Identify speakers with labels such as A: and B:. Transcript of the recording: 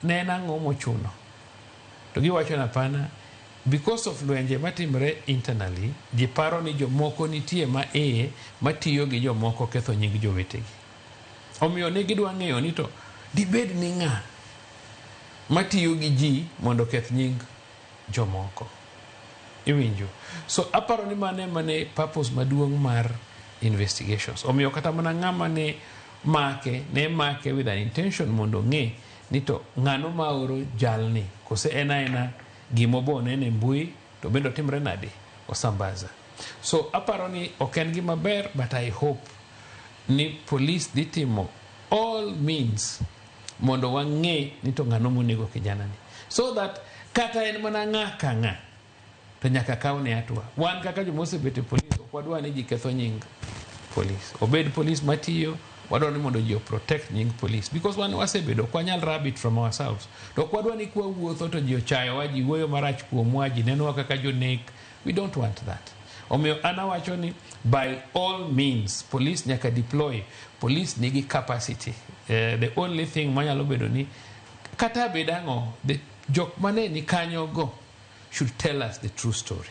A: ne en ang'o mochuno. To giwacho na pana, because of lwenje matimre internally, ji paro ni jomoko nitie matiyo gi jomoko ketho nying jowetegi. Omiyo ne gidwa ng'eyo ni to dibed ni ng'a matiyo gi ji mondo keth nying jomoko. Iwinjo. So aparo ni mane purpose maduong' mar investigations. Omiyo kata mana ng'ama ne make with an intention mondo ng'e ni to ng'ano ma oro jalni kose ena gimo nene mbui to bendo timre nade osambaza. So aparo ni ok en gima ber, but I hope ni police ditimo all means mondo wang'e ni to ng'ano monego kijana ni, so that kata en mana ng'a ka ng'a to nyaka kaune atwa. Wan kaka jomosebete police ok wadwa ni ji ketho nying police. Obed police matiyo, wadwa ni mondo ji protect nying police, because wan wasebedo kwa nyal rabbit from ourselves. To wadwa ni kwa wuotho to ji ochayo wa, ji wuoyo marach kuomwa, ji neno kaka jonek. We don't want that. Omiyo anawacho ni by all means police nyaka deploy. Police nigi capacity. The only thing manyalo bedo ni kata bedang'o, the jok mane ni kanyo go should tell us the true story.